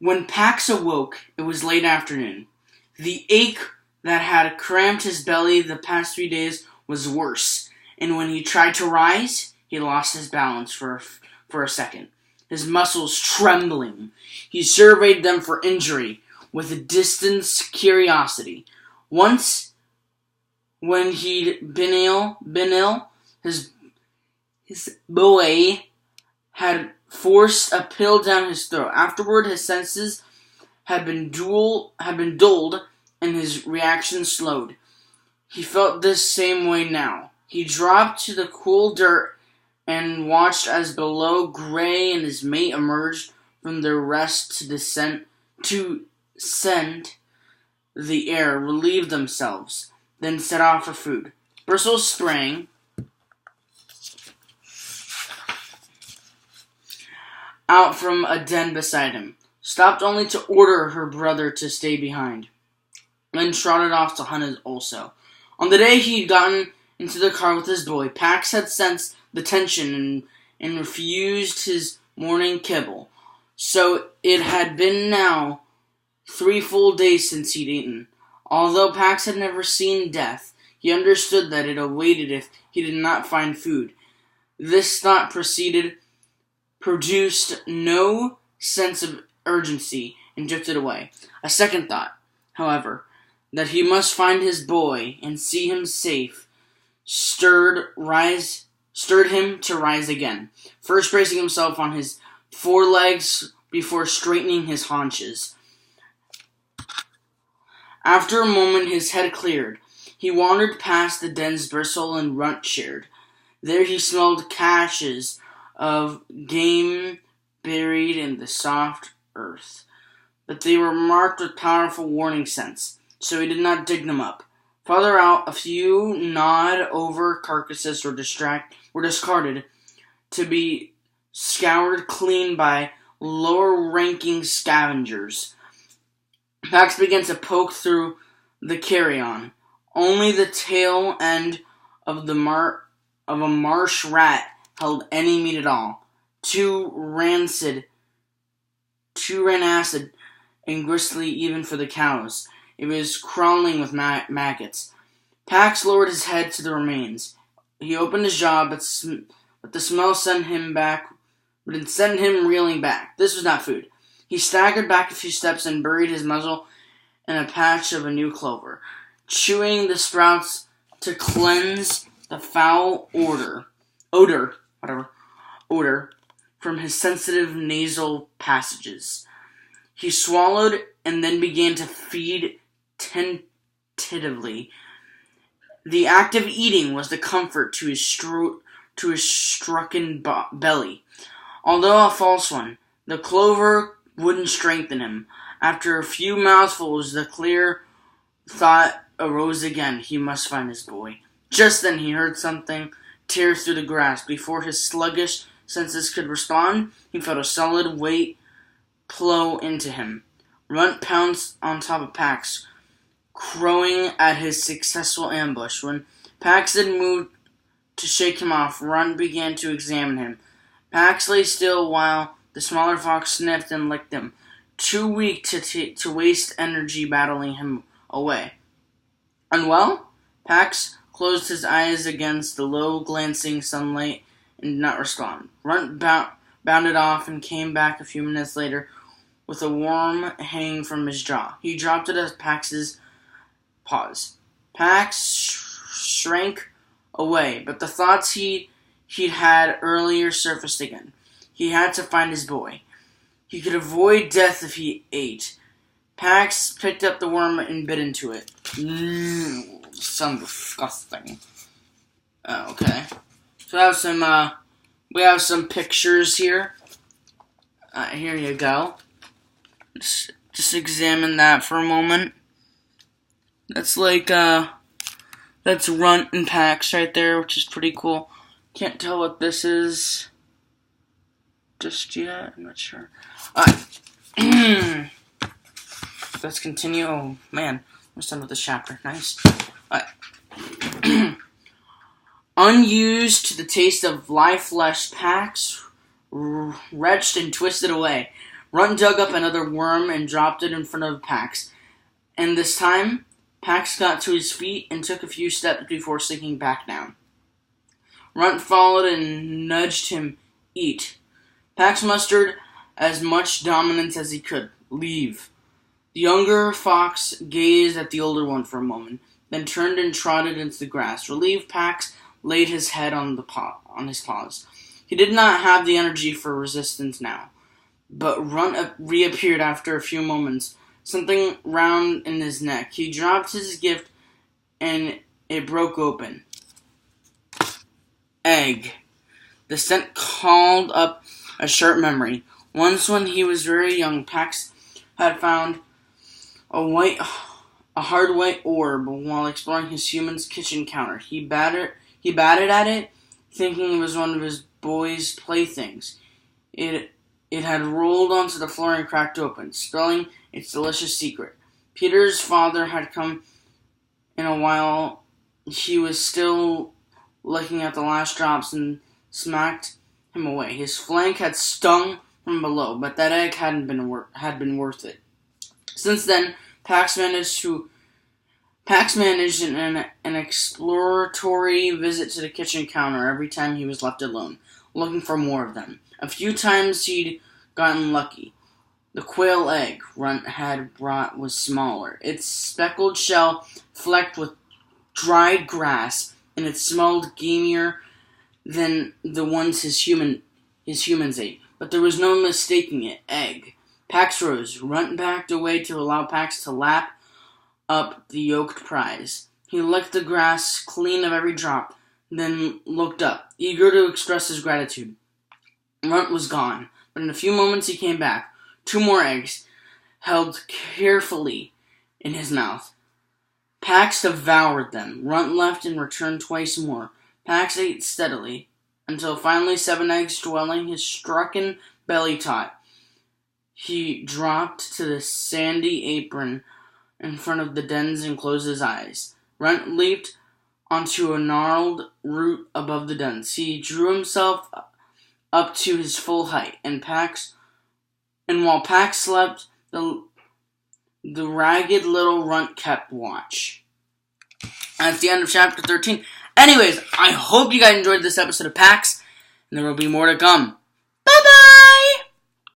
When Pax awoke, it was late afternoon. The ache that had cramped his belly the past 3 days was worse, and when he tried to rise, he lost his balance for a second, his muscles trembling. He surveyed them for injury with a distant curiosity. Once, when he'd been ill, his boy had forced a pill down his throat. Afterward, his senses had been dulled, and his reaction slowed. He felt this same way now. He dropped to the cool dirt and watched as below Gray and his mate emerged from their rest to scent the air, relieve themselves, then set off for food. Bristle sprang out from a den beside him, stopped only to order her brother to stay behind, then trotted off to hunt also. On the day he'd gotten into the car with his boy, Pax had sensed the tension and refused his morning kibble. So it had been now 3 full days since he'd eaten. Although Pax had never seen death, he understood that it awaited if he did not find food. This thought produced no sense of urgency and drifted away. A second thought, however, that he must find his boy and see him safe, stirred him to rise again, first bracing himself on his forelegs before straightening his haunches. After a moment, his head cleared. He wandered past the dens Bristle and Runt shared. There he smelled caches of game buried in the soft earth, but they were marked with powerful warning scents, so he did not dig them up. Farther out, a few gnawed-over carcasses were discarded to be scoured clean by lower-ranking scavengers. Pax began to poke through the carry-on. Only the tail end of a marsh rat held any meat at all. Too rancid and gristly even for the cows. It was crawling with maggots. Pax lowered his head to the remains. He opened his jaw, but the smell sent him reeling back. This was not food. He staggered back a few steps and buried his muzzle in a patch of a new clover, chewing the sprouts to cleanse the foul odor from his sensitive nasal passages. He swallowed and then began to feed tentatively. The act of eating was the comfort to his stricken belly. Although a false one, the clover wouldn't strengthen him. After a few mouthfuls, the clear thought arose again. He must find his boy. Just then he heard something tear through the grass. Before his sluggish senses could respond, he felt a solid weight plow into him. Runt pounced on top of Pax, crowing at his successful ambush. When Pax had moved to shake him off, Runt began to examine him. Pax lay still while the smaller fox sniffed and licked him, too weak to waste energy battling him away. Unwell? Pax closed his eyes against the low, glancing sunlight and did not respond. Runt bounded off and came back a few minutes later with a worm hanging from his jaw. He dropped it at Pax's paws. Pax shrank away, but the thoughts he'd had earlier surfaced again. He had to find his boy. He could avoid death if he ate. Pax picked up the worm and bit into it. Sounds disgusting. Okay. So we have some pictures here. Here you go. Just examine that for a moment. That's that's Runt and Pax right there, which is pretty cool. Can't tell what this is just yet. I'm not sure. Let's continue. Oh man, I'm done with this chapter. Nice. Unused to the taste of live flesh, Pax retched and twisted away. Runt dug up another worm and dropped it in front of Pax. And this time, Pax got to his feet and took a few steps before sinking back down. Runt followed and nudged him. Eat. Pax mustered as much dominance as he could. Leave. The younger fox gazed at the older one for a moment, then turned and trotted into the grass. Relieved, Pax laid his head on his paws. He did not have the energy for resistance now, but Runt reappeared after a few moments, something round in his neck. He dropped his gift, and it broke open. Egg. The scent called up a sharp memory. Once when he was very young, Pax had found a hard white orb while exploring his human's kitchen counter. He batted at it, thinking it was one of his boy's playthings. It had rolled onto the floor and cracked open, spilling its delicious secret. Peter's father had come in a while. He was still looking at the last drops and smacked him away. His flank had stung from below, but that egg had been worth it. Since then, Pax managed an exploratory visit to the kitchen counter every time he was left alone, looking for more of them. A few times he'd gotten lucky. The quail egg Runt had brought was smaller, its speckled shell flecked with dried grass, and it smelled gamier than the ones his humans ate. But there was no mistaking it. Egg. Pax rose. Runt backed away to allow Pax to lap up the yoked prize. He licked the grass clean of every drop, then looked up, eager to express his gratitude. Runt was gone, but in a few moments he came back. 2 more eggs, held carefully in his mouth. Pax devoured them. Runt left and returned twice more. Pax ate steadily, until finally 7 eggs swelling his stricken belly taut. He dropped to the sandy apron in front of the dens and closed his eyes. Runt leaped onto a gnarled root above the dens. He drew himself up to his full height, and while Pax slept, the ragged little Runt kept watch. That's the end of chapter 13. Anyways, I hope you guys enjoyed this episode of Pax, and there will be more to come. Bye-bye!